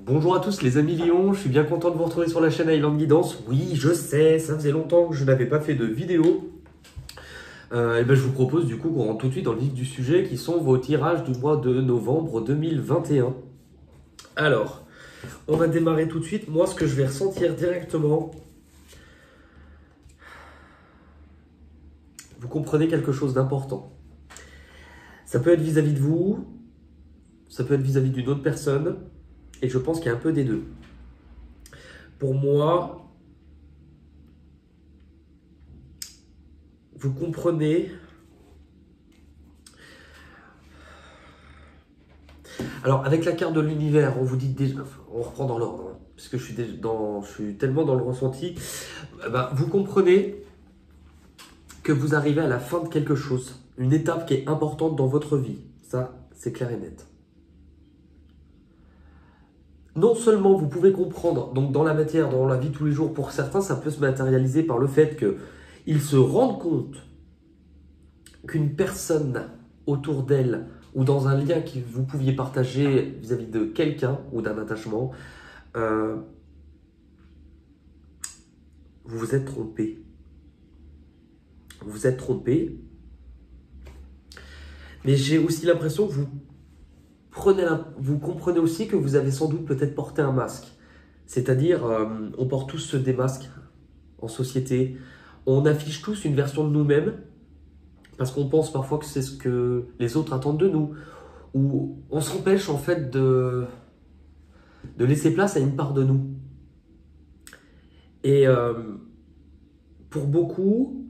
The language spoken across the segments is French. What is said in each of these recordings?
Bonjour à tous les amis Lyon, je suis bien content de vous retrouver sur la chaîne Island Guidance. Oui, je sais, ça faisait longtemps que je n'avais pas fait de vidéo. Et ben je vous propose du coup qu'on rentre tout de suite dans le vif du sujet qui sont vos tirages du mois de novembre 2021. Alors, on va démarrer tout de suite. Moi, ce que je vais ressentir directement, vous comprenez quelque chose d'important. Ça peut être vis-à-vis de vous, ça peut être vis-à-vis d'une autre personne, et je pense qu'il y a un peu des deux. Pour moi, vous comprenez. Alors, avec la carte de l'univers, on vous dit déjà, on reprend dans l'ordre, hein, parce que je suis tellement dans le ressenti. Vous comprenez que vous arrivez à la fin de quelque chose, une étape qui est importante dans votre vie. Ça, c'est clair et net. Non seulement vous pouvez comprendre, donc dans la matière, dans la vie de tous les jours, pour certains, ça peut se matérialiser par le fait qu'ils se rendent compte qu'une personne autour d'elle ou dans un lien que vous pouviez partager vis-à-vis de quelqu'un ou d'un attachement, vous vous êtes trompé. Vous vous êtes trompé. Mais j'ai aussi l'impression que vous comprenez aussi que vous avez sans doute peut-être porté un masque. C'est-à-dire, on porte tous des masques en société. On affiche tous une version de nous-mêmes parce qu'on pense parfois que c'est ce que les autres attendent de nous. Ou on s'empêche en fait de laisser place à une part de nous. Et pour beaucoup,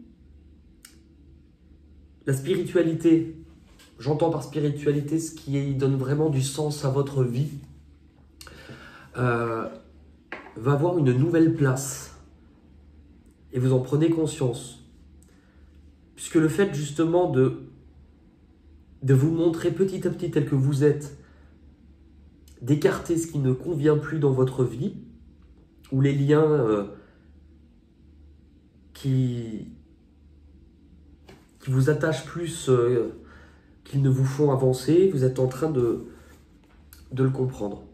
la spiritualité, j'entends par spiritualité ce qui donne vraiment du sens à votre vie, va avoir une nouvelle place. Et vous en prenez conscience. Puisque le fait justement de vous montrer petit à petit tel que vous êtes, d'écarter ce qui ne convient plus dans votre vie, ou les liens qui vous attachent plus qu'ils ne vous font avancer, vous êtes en train de le comprendre.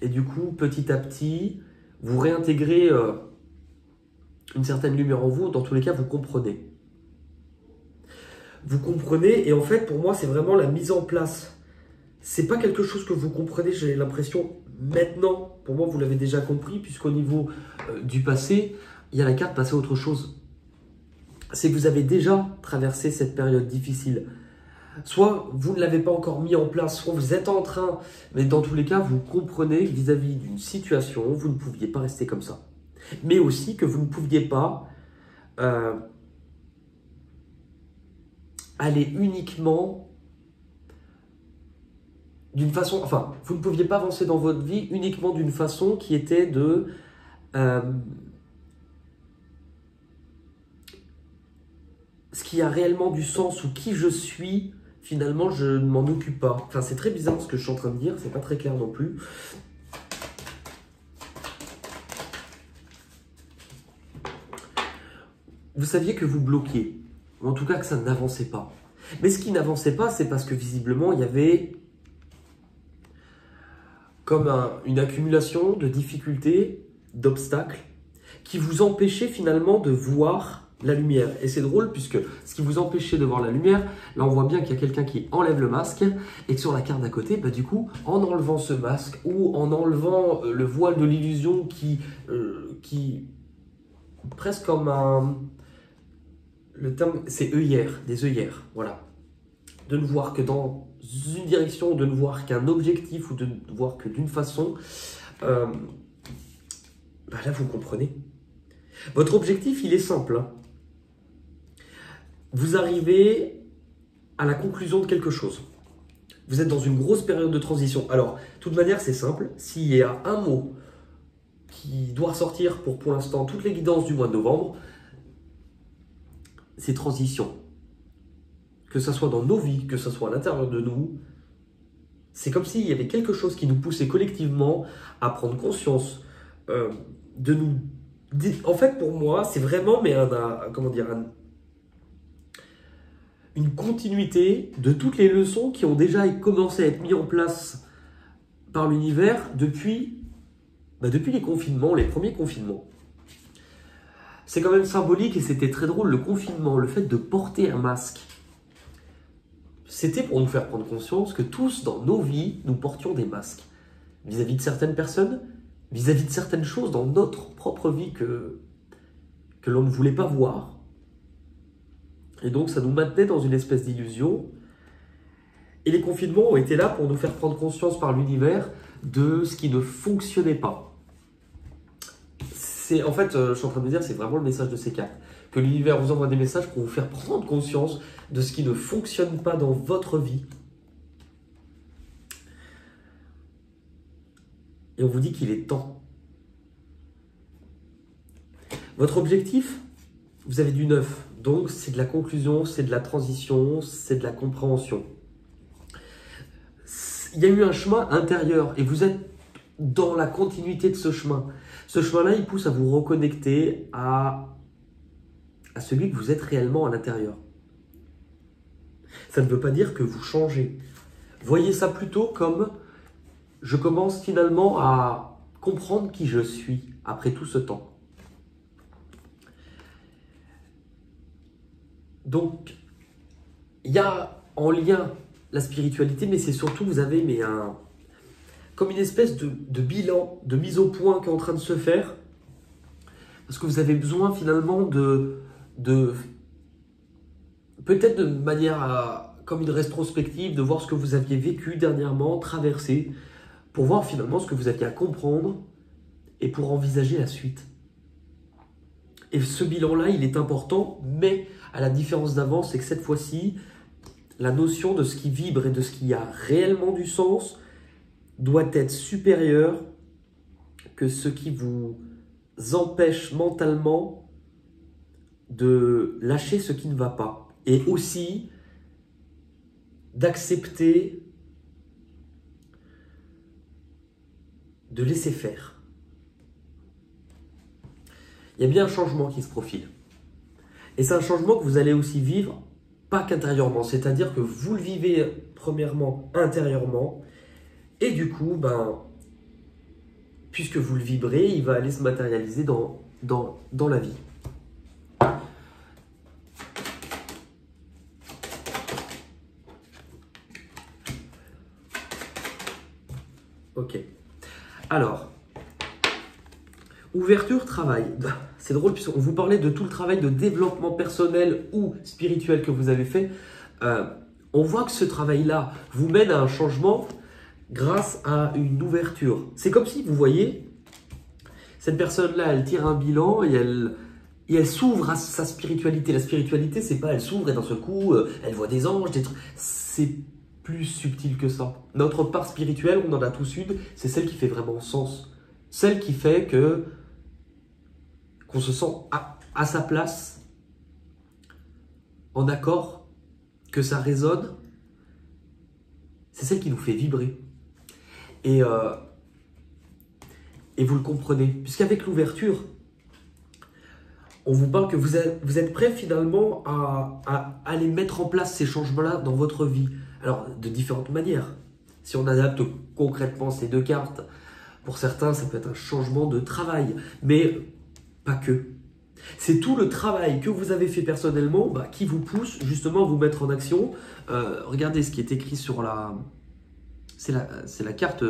Et du coup, petit à petit, vous réintégrez une certaine lumière en vous. Dans tous les cas, vous comprenez. Vous comprenez, et en fait, pour moi, c'est vraiment la mise en place. C'est pas quelque chose que vous comprenez, j'ai l'impression, maintenant. Pour moi, vous l'avez déjà compris, puisqu'au niveau du passé, il y a la carte passer à autre chose. C'est que vous avez déjà traversé cette période difficile. Soit vous ne l'avez pas encore mis en place, soit vous êtes en train, mais dans tous les cas, vous comprenez vis-à-vis d'une situation, vous ne pouviez pas rester comme ça. Mais aussi que vous ne pouviez pas aller uniquement d'une façon, enfin, vous ne pouviez pas avancer dans votre vie uniquement d'une façon qui était de ce qui a réellement du sens ou qui je suis. Finalement, je ne m'en occupe pas. Enfin, c'est très bizarre ce que je suis en train de dire, c'est pas très clair non plus. Vous saviez que vous bloquiez, ou en tout cas que ça n'avançait pas. Mais ce qui n'avançait pas, c'est parce que visiblement, il y avait comme une accumulation de difficultés, d'obstacles, qui vous empêchaient finalement de voir la lumière. Et c'est drôle puisque ce qui vous empêchait de voir la lumière, là on voit bien qu'il y a quelqu'un qui enlève le masque et que sur la carte d'à côté, du coup, en enlevant ce masque ou en enlevant le voile de l'illusion qui presque comme le terme, c'est œillère, des œillères, voilà. De ne voir que dans une direction, de ne voir qu'un objectif ou de ne voir que d'une façon, là vous comprenez. Votre objectif, il est simple. Vous arrivez à la conclusion de quelque chose. Vous êtes dans une grosse période de transition. Alors, de toute manière, c'est simple. S'il y a un mot qui doit ressortir pour l'instant toutes les guidances du mois de novembre, c'est transition. Que ce soit dans nos vies, que ce soit à l'intérieur de nous, c'est comme s'il y avait quelque chose qui nous poussait collectivement à prendre conscience de nous. En fait, pour moi, c'est vraiment une continuité de toutes les leçons qui ont déjà commencé à être mises en place par l'univers depuis Depuis les confinements, les premiers confinements, c'est quand même symbolique et c'était très drôle. Le confinement, le fait de porter un masque, c'était pour nous faire prendre conscience que tous, dans nos vies, nous portions des masques. Vis-à-vis de certaines personnes, vis-à-vis de certaines choses dans notre propre vie que l'on ne voulait pas voir. Et donc, ça nous maintenait dans une espèce d'illusion. Et les confinements ont été là pour nous faire prendre conscience par l'univers de ce qui ne fonctionnait pas. En fait, je suis en train de me dire, c'est vraiment le message de ces cartes. Que l'univers vous envoie des messages pour vous faire prendre conscience de ce qui ne fonctionne pas dans votre vie. Et on vous dit qu'il est temps. Votre objectif, vous avez du neuf. Donc, c'est de la conclusion, c'est de la transition, c'est de la compréhension. Il y a eu un chemin intérieur et vous êtes dans la continuité de ce chemin. Ce chemin-là, il pousse à vous reconnecter à celui que vous êtes réellement à l'intérieur. Ça ne veut pas dire que vous changez. Voyez ça plutôt comme je commence finalement à comprendre qui je suis après tout ce temps. Donc, il y a en lien la spiritualité, mais c'est surtout, vous avez comme une espèce de bilan, de mise au point qui est en train de se faire, parce que vous avez besoin finalement de peut-être de manière comme une rétrospective, de voir ce que vous aviez vécu dernièrement, traversé, pour voir finalement ce que vous aviez à comprendre et pour envisager la suite. Et ce bilan-là, il est important, mais à la différence d'avant, c'est que cette fois-ci, la notion de ce qui vibre et de ce qui a réellement du sens doit être supérieure que ce qui vous empêche mentalement de lâcher ce qui ne va pas. Et aussi d'accepter de laisser faire. Il y a bien un changement qui se profile. Et c'est un changement que vous allez aussi vivre, pas qu'intérieurement. C'est-à-dire que vous le vivez premièrement intérieurement. Et du coup, puisque vous le vibrez, il va aller se matérialiser dans la vie. Ok. Alors, ouverture, travail. C'est drôle puisqu'on vous parlait de tout le travail de développement personnel ou spirituel que vous avez fait. On voit que ce travail-là vous mène à un changement grâce à une ouverture. C'est comme si, vous voyez, cette personne-là, elle tire un bilan et elle s'ouvre à sa spiritualité. La spiritualité, c'est pas elle s'ouvre et d'un seul coup, elle voit des anges, des trucs. C'est plus subtil que ça. Notre part spirituelle, on en a tous une, c'est celle qui fait vraiment sens. Celle qui fait qu'on se sent à sa place, en accord, que ça résonne. C'est celle qui nous fait vibrer. Et vous le comprenez, puisqu'avec l'ouverture, on vous parle que vous êtes prêt finalement à aller mettre en place ces changements-là dans votre vie. Alors, de différentes manières. Si on adapte concrètement ces deux cartes, pour certains, ça peut être un changement de travail, mais pas que. C'est tout le travail que vous avez fait personnellement qui vous pousse justement à vous mettre en action. Regardez ce qui est écrit sur la... C'est la carte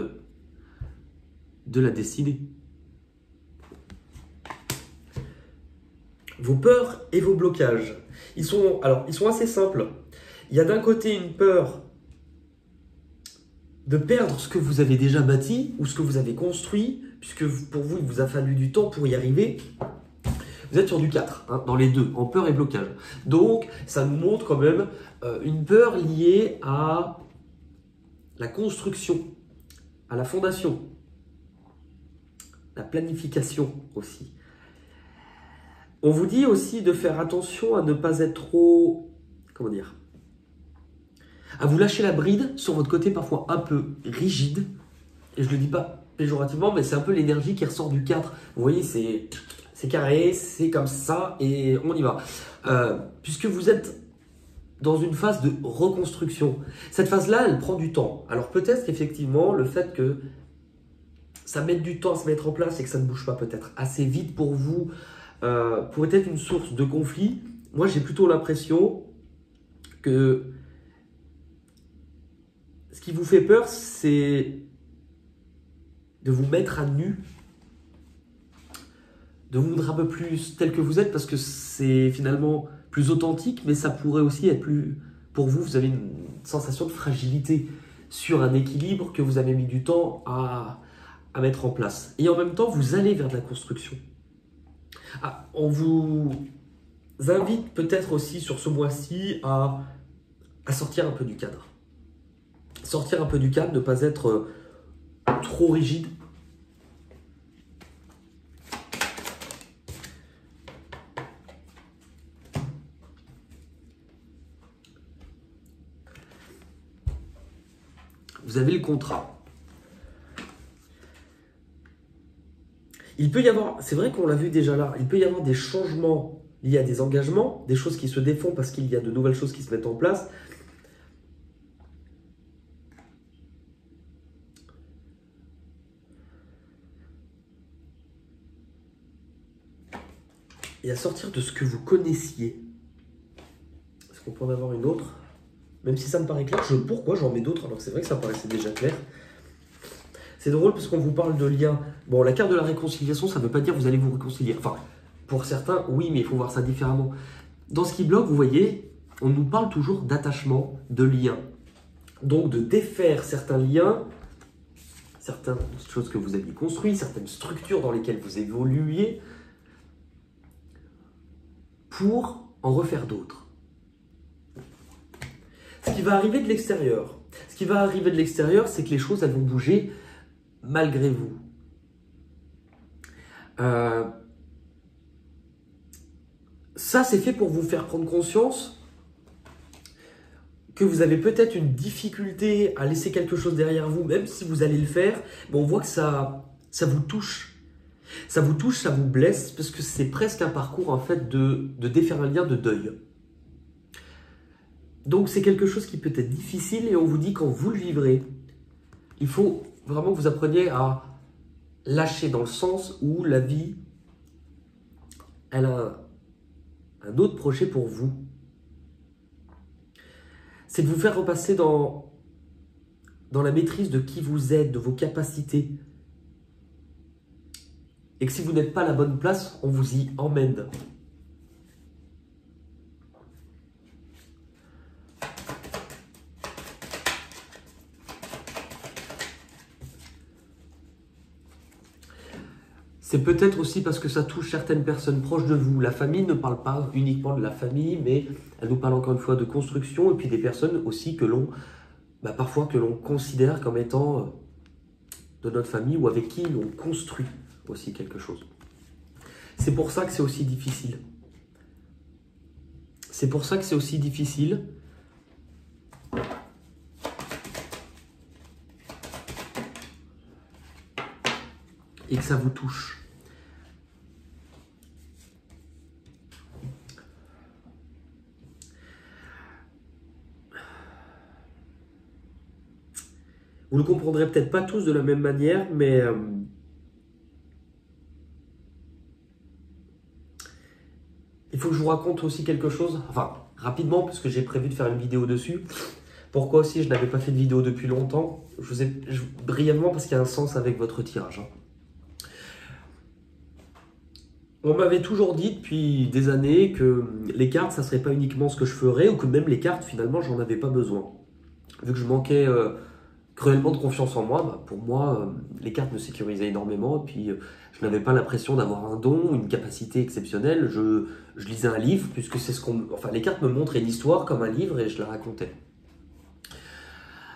de la destinée. Vos peurs et vos blocages. Ils sont assez simples. Il y a d'un côté une peur de perdre ce que vous avez déjà bâti ou ce que vous avez construit, puisque pour vous, il vous a fallu du temps pour y arriver. Vous êtes sur du 4, dans les deux, en peur et blocage. Donc, ça nous montre quand même une peur liée à la construction, à la fondation, la planification aussi. On vous dit aussi de faire attention à ne pas être trop, à vous lâcher la bride sur votre côté parfois un peu rigide. Et je ne le dis pas péjorativement, mais c'est un peu l'énergie qui ressort du 4. Vous voyez, c'est carré, c'est comme ça et on y va. Puisque vous êtes dans une phase de reconstruction. Cette phase-là, elle prend du temps. Alors peut-être qu'effectivement, le fait que ça met du temps à se mettre en place et que ça ne bouge pas peut-être assez vite pour vous, pourrait être une source de conflit. Moi, j'ai plutôt l'impression que ce qui vous fait peur, c'est de vous mettre à nu, de vous montrer un peu plus tel que vous êtes, parce que c'est finalement plus authentique, mais ça pourrait aussi être plus... Pour vous, vous avez une sensation de fragilité sur un équilibre que vous avez mis du temps à mettre en place. Et en même temps, vous allez vers de la construction. Ah, on vous invite peut-être aussi sur ce mois-ci à sortir un peu du cadre. Sortir un peu du cadre, ne pas être trop rigide. Vous avez le contrat. Il peut y avoir, c'est vrai qu'on l'a vu déjà là, il peut y avoir des changements liés à des engagements, des choses qui se défont parce qu'il y a de nouvelles choses qui se mettent en place. Et à sortir de ce que vous connaissiez. Est-ce qu'on peut en avoir une autre? Même si ça me paraît clair, pourquoi j'en mets d'autres alors que c'est vrai que ça me paraissait déjà clair. C'est drôle parce qu'on vous parle de lien. Bon, la carte de la réconciliation, ça ne veut pas dire que vous allez vous réconcilier. Enfin, pour certains, oui, mais il faut voir ça différemment. Dans ce qui bloque, vous voyez, on nous parle toujours d'attachement, de lien. Donc, de défaire certains liens, certaines choses que vous aviez construites, certaines structures dans lesquelles vous évoluiez, pour en refaire d'autres. Ce qui va arriver de l'extérieur, c'est que les choses, elles vont bouger malgré vous. Ça, c'est fait pour vous faire prendre conscience que vous avez peut-être une difficulté à laisser quelque chose derrière vous, même si vous allez le faire, mais on voit que ça vous touche. Ça vous touche, ça vous blesse, parce que c'est presque un parcours en fait de défaire un lien de deuil. Donc c'est quelque chose qui peut être difficile et on vous dit quand vous le vivrez, il faut vraiment que vous appreniez à lâcher dans le sens où la vie, elle a un autre projet pour vous. C'est de vous faire repasser dans la maîtrise de qui vous êtes, de vos capacités. Et que si vous n'êtes pas à la bonne place, on vous y emmène. C'est peut-être aussi parce que ça touche certaines personnes proches de vous. La famille ne parle pas uniquement de la famille, mais elle nous parle encore une fois de construction et puis des personnes aussi que l'on, parfois que l'on considère comme étant de notre famille ou avec qui l'on construit aussi quelque chose. C'est pour ça que c'est aussi difficile. C'est pour ça que c'est aussi difficile. Et que ça vous touche. Vous ne le comprendrez peut-être pas tous de la même manière, mais il faut que je vous raconte aussi quelque chose, enfin rapidement, parce que j'ai prévu de faire une vidéo dessus. Pourquoi aussi je n'avais pas fait de vidéo depuis longtemps? Brièvement, parce qu'il y a un sens avec votre tirage. On m'avait toujours dit depuis des années que les cartes, ça ne serait pas uniquement ce que je ferais, ou que même les cartes, finalement, j'en avais pas besoin. Vu que je manquais cruellement de confiance en moi, pour moi, les cartes me sécurisaient énormément, et puis je n'avais pas l'impression d'avoir un don, une capacité exceptionnelle. Je lisais un livre, puisque c'est ce qu'on... Enfin, les cartes me montraient l'histoire comme un livre, et je la racontais.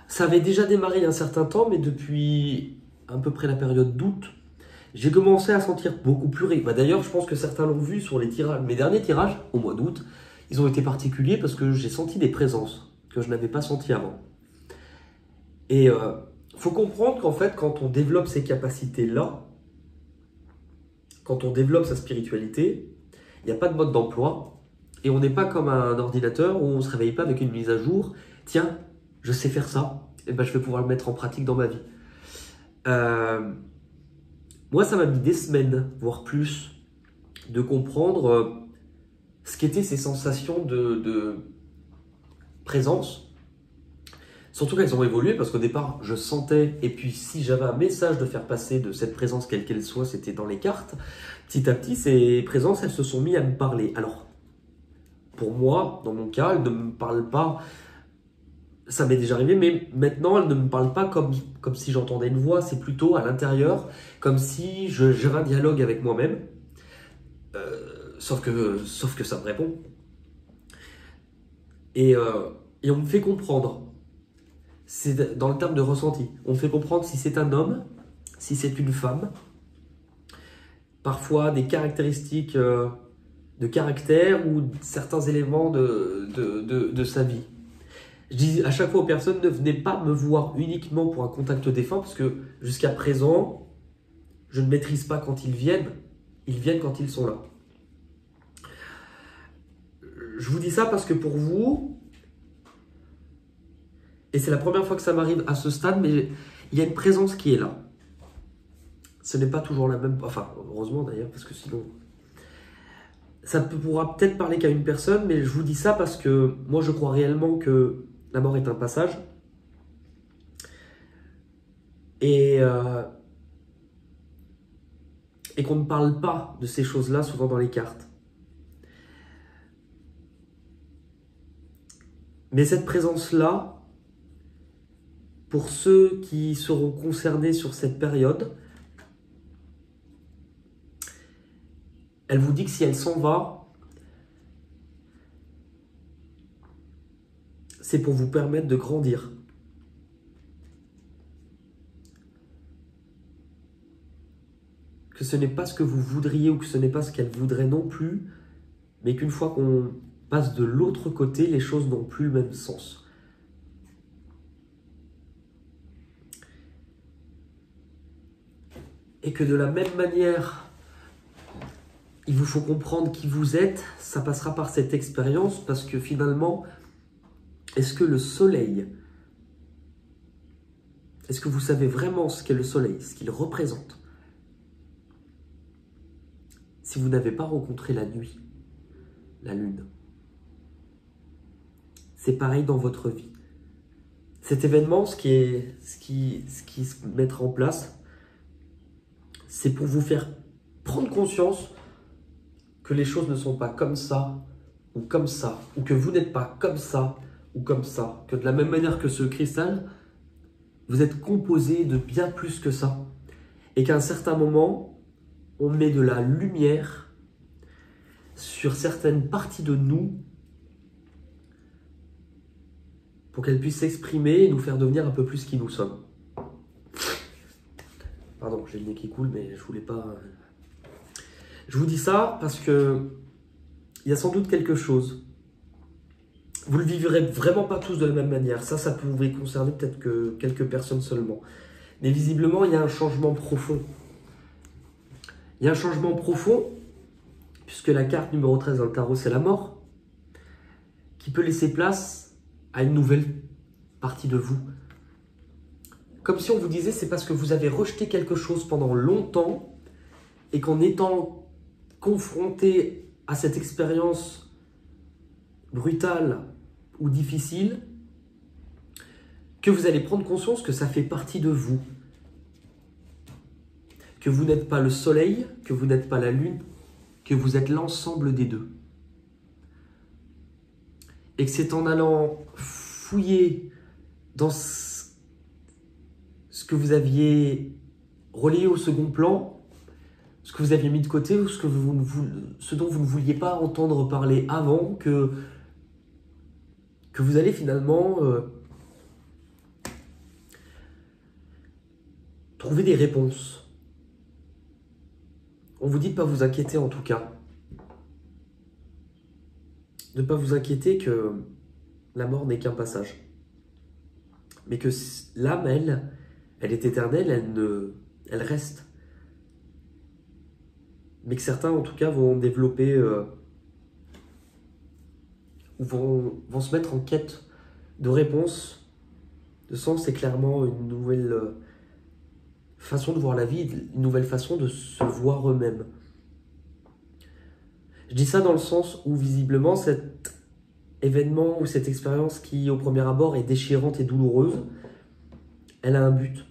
Ça avait déjà démarré il y a un certain temps, mais depuis à peu près la période d'août, j'ai commencé à sentir beaucoup plus régulièrement. D'ailleurs, je pense que certains l'ont vu sur les tirages. Mes derniers tirages, au mois d'août, ils ont été particuliers parce que j'ai senti des présences que je n'avais pas senties avant. Et faut comprendre qu'en fait, quand on développe ces capacités-là, quand on développe sa spiritualité, il n'y a pas de mode d'emploi. Et on n'est pas comme un ordinateur où on ne se réveille pas avec une mise à jour. Tiens, je sais faire ça, et ben, je vais pouvoir le mettre en pratique dans ma vie. Moi, ça m'a mis des semaines, voire plus, de comprendre ce qu'étaient ces sensations de présence. Surtout qu'elles ont évolué parce qu'au départ, je sentais, et puis si j'avais un message de faire passer de cette présence, quelle qu'elle soit, c'était dans les cartes. Petit à petit, ces présences, elles se sont mises à me parler. Alors, pour moi, dans mon cas, elles ne me parlent pas, ça m'est déjà arrivé, mais maintenant, elles ne me parlent pas comme si j'entendais une voix, c'est plutôt à l'intérieur, comme si j'avais un dialogue avec moi-même, sauf que ça me répond. Et on me fait comprendre. C'est dans le terme de ressenti. On fait comprendre si c'est un homme, si c'est une femme. Parfois des caractéristiques de caractère ou certains éléments de sa vie. Je dis à chaque fois aux personnes, ne venez pas me voir uniquement pour un contact défunt parce que jusqu'à présent, je ne maîtrise pas quand ils viennent. Ils viennent quand ils sont là. Je vous dis ça parce que pour vous, et c'est la première fois que ça m'arrive à ce stade, mais il y a une présence qui est là. Ce n'est pas toujours la même... Enfin, heureusement d'ailleurs, parce que sinon... Ça pourra peut-être parler qu'à une personne, mais je vous dis ça parce que moi, je crois réellement que la mort est un passage. Et qu'on ne parle pas de ces choses-là souvent dans les cartes. Mais cette présence-là, pour ceux qui seront concernés sur cette période, elle vous dit que si elle s'en va, c'est pour vous permettre de grandir. Que ce n'est pas ce que vous voudriez ou que ce n'est pas ce qu'elle voudrait non plus, mais qu'une fois qu'on passe de l'autre côté, les choses n'ont plus le même sens. Et que de la même manière, il vous faut comprendre qui vous êtes, ça passera par cette expérience parce que finalement, est-ce que le soleil, est-ce que vous savez vraiment ce qu'est le soleil, ce qu'il représente? Si vous n'avez pas rencontré la nuit, la lune, c'est pareil dans votre vie. Cet événement, ce qui se mettra en place, c'est pour vous faire prendre conscience que les choses ne sont pas comme ça, ou que vous n'êtes pas comme ça, ou comme ça, que de la même manière que ce cristal, vous êtes composé de bien plus que ça, et qu'à un certain moment, on met de la lumière sur certaines parties de nous pour qu'elles puissent s'exprimer et nous faire devenir un peu plus qui nous sommes. Pardon, j'ai le nez qui coule, mais je voulais pas... Je vous dis ça parce que il y a sans doute quelque chose. Vous ne le vivrez vraiment pas tous de la même manière. Ça pouvait concerner peut-être que quelques personnes seulement. Mais visiblement, il y a un changement profond. Il y a un changement profond, puisque la carte numéro 13 dans le tarot, c'est la mort, qui peut laisser place à une nouvelle partie de vous. Comme si on vous disait, c'est parce que vous avez rejeté quelque chose pendant longtemps et qu'en étant confronté à cette expérience brutale ou difficile, que vous allez prendre conscience que ça fait partie de vous. Que vous n'êtes pas le soleil, que vous n'êtes pas la lune, que vous êtes l'ensemble des deux. Et que c'est en allant fouiller dans ce que vous aviez relayé au second plan, ce que vous aviez mis de côté ou ce dont vous ne vouliez pas entendre parler avant, que vous allez finalement trouver des réponses. On vous dit de ne pas vous inquiéter en tout cas. De ne pas vous inquiéter que la mort n'est qu'un passage. Mais que l'âme, elle est éternelle, elle reste. Mais que certains, en tout cas, vont développer ou vont se mettre en quête de réponses, de sens. C'est clairement une nouvelle façon de voir la vie, une nouvelle façon de se voir eux-mêmes. Je dis ça dans le sens où visiblement cet événement ou cette expérience qui au premier abord est déchirante et douloureuse, elle a un but.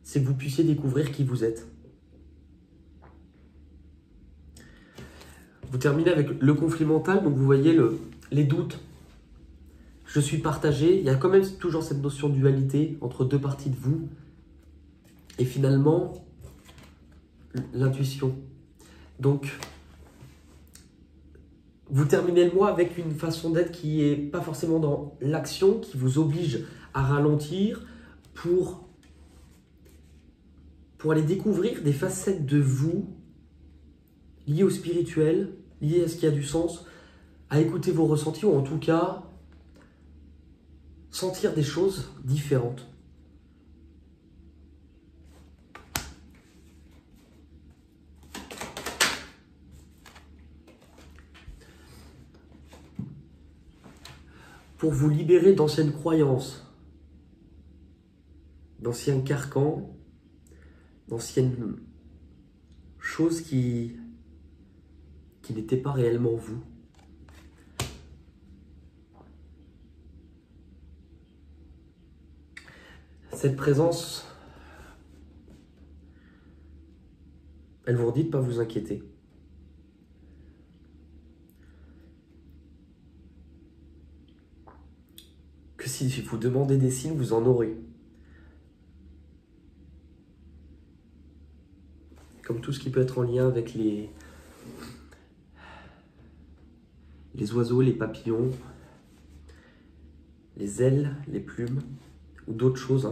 C'est que vous puissiez découvrir qui vous êtes. Vous terminez avec le conflit mental, donc vous voyez les doutes. Je suis partagé, il y a quand même toujours cette notion de dualité entre deux parties de vous. Et finalement, l'intuition. Donc, vous terminez le mois avec une façon d'être qui n'est pas forcément dans l'action, qui vous oblige à ralentir pour aller découvrir des facettes de vous liées au spirituel, liées à ce qui a du sens, à écouter vos ressentis ou en tout cas sentir des choses différentes. Pour vous libérer d'anciennes croyances, d'anciens carcans, d'anciennes choses qui n'étaient pas réellement vous. Cette présence, elle vous dit de ne pas vous inquiéter. Que si vous demandez des signes, vous en aurez. Comme tout ce qui peut être en lien avec les oiseaux, les papillons, les ailes, les plumes, ou d'autres choses.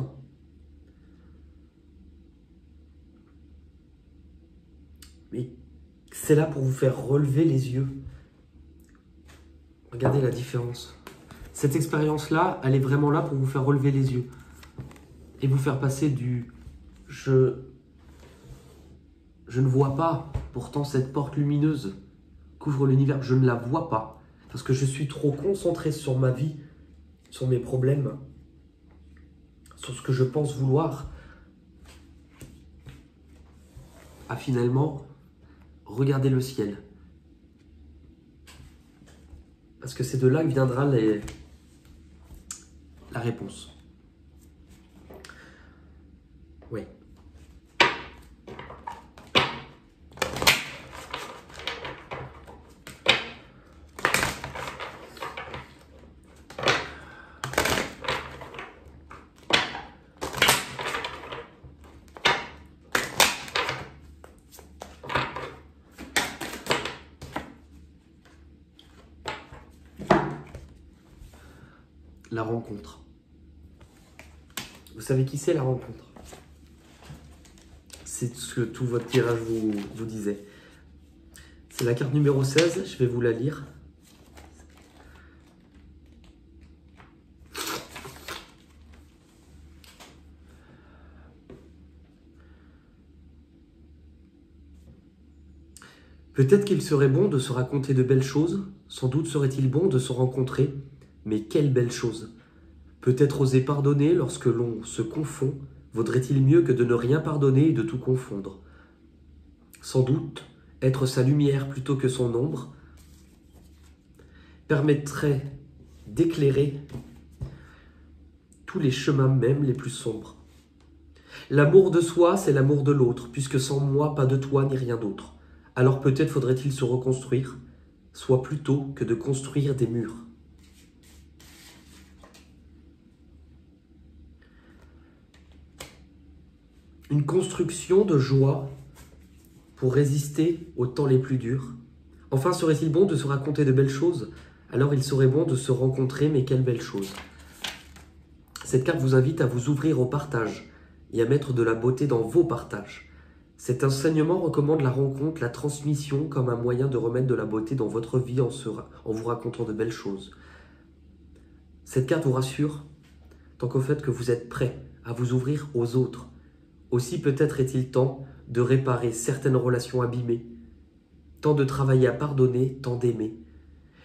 Mais c'est là pour vous faire relever les yeux. Regardez la différence. Cette expérience-là, elle est vraiment là pour vous faire relever les yeux. Et vous faire passer du « je ne vois pas, pourtant cette porte lumineuse couvre l'univers, je ne la vois pas. Parce que je suis trop concentré sur ma vie, sur mes problèmes, sur ce que je pense vouloir. » À finalement, regarder le ciel. Parce que c'est de là que viendra la réponse. Oui. La rencontre. Vous savez qui c'est, la rencontre? C'est ce que tout votre tirage vous disait. C'est la carte numéro 16, je vais vous la lire. Peut-être qu'il serait bon de se raconter de belles choses, sans doute serait-il bon de se rencontrer, mais quelle belle chose! Peut-être oser pardonner lorsque l'on se confond, vaudrait-il mieux que de ne rien pardonner et de tout confondre. Sans doute, être sa lumière plutôt que son ombre permettrait d'éclairer tous les chemins même les plus sombres. L'amour de soi, c'est l'amour de l'autre, puisque sans moi, pas de toi ni rien d'autre. Alors peut-être faudrait-il se reconstruire, soit plutôt que de construire des murs. Une construction de joie pour résister aux temps les plus durs. Enfin, serait-il bon de se raconter de belles choses? Alors il serait bon de se rencontrer, mais quelle belle chose. Cette carte vous invite à vous ouvrir au partage et à mettre de la beauté dans vos partages. Cet enseignement recommande la rencontre, la transmission comme un moyen de remettre de la beauté dans votre vie en vous racontant de belles choses. Cette carte vous rassure tant qu'au fait que vous êtes prêt à vous ouvrir aux autres. Aussi peut-être est-il temps de réparer certaines relations abîmées, temps de travailler à pardonner, temps d'aimer.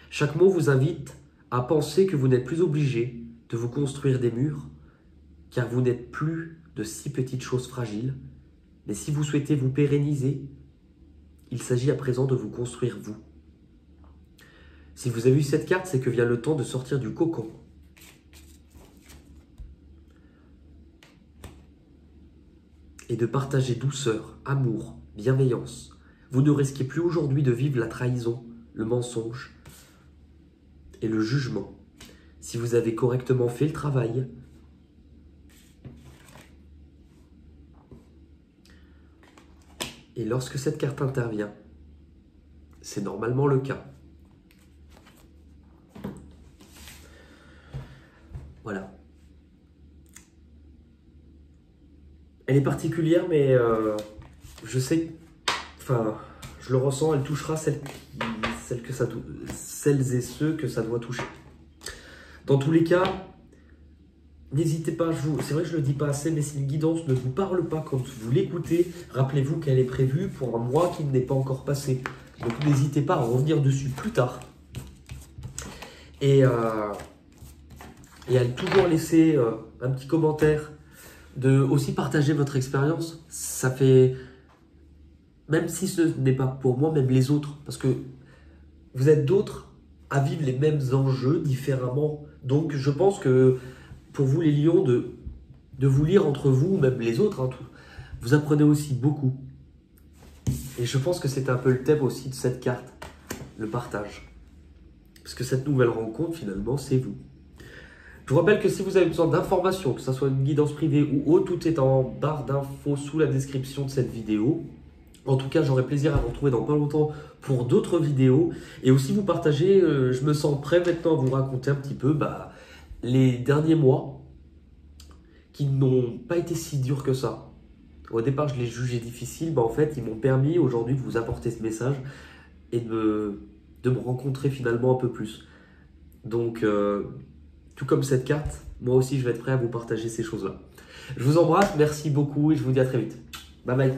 Chaque mot vous invite à penser que vous n'êtes plus obligé de vous construire des murs, car vous n'êtes plus de si petites choses fragiles, mais si vous souhaitez vous pérenniser, il s'agit à présent de vous construire vous. Si vous avez eu cette carte, c'est que vient le temps de sortir du cocon. Et de partager douceur, amour, bienveillance. Vous ne risquez plus aujourd'hui de vivre la trahison, le mensonge et le jugement. Si vous avez correctement fait le travail, et lorsque cette carte intervient, c'est normalement le cas. Voilà. Elle est particulière, mais je sais, enfin, je le ressens, elle touchera celles et ceux que ça doit toucher. Dans tous les cas, n'hésitez pas, c'est vrai que je ne le dis pas assez, mais si une guidance ne vous parle pas quand vous l'écoutez, rappelez-vous qu'elle est prévue pour un mois qui n'est pas encore passé. Donc n'hésitez pas à revenir dessus plus tard. Et à toujours laisser un petit commentaire, de aussi partager votre expérience. Ça fait, même si ce n'est pas pour moi, même les autres, parce que vous êtes d'autres à vivre les mêmes enjeux différemment. Donc je pense que pour vous les lions, de vous lire entre vous, même les autres, hein, vous apprenez aussi beaucoup. Et je pense que c'est un peu le thème aussi de cette carte, le partage. Parce que cette nouvelle rencontre, finalement, c'est vous. Je vous rappelle que si vous avez besoin d'informations, que ce soit une guidance privée ou autre, tout est en barre d'infos sous la description de cette vidéo. En tout cas, j'aurai plaisir à vous retrouver dans pas longtemps pour d'autres vidéos. Et aussi vous partager, je me sens prêt maintenant à vous raconter un petit peu les derniers mois qui n'ont pas été si durs que ça. Au départ, je les jugeais difficiles, en fait, ils m'ont permis aujourd'hui de vous apporter ce message et de me rencontrer finalement un peu plus. Donc, tout comme cette carte, moi aussi, je vais être prêt à vous partager ces choses-là. Je vous embrasse, merci beaucoup et je vous dis à très vite. Bye bye.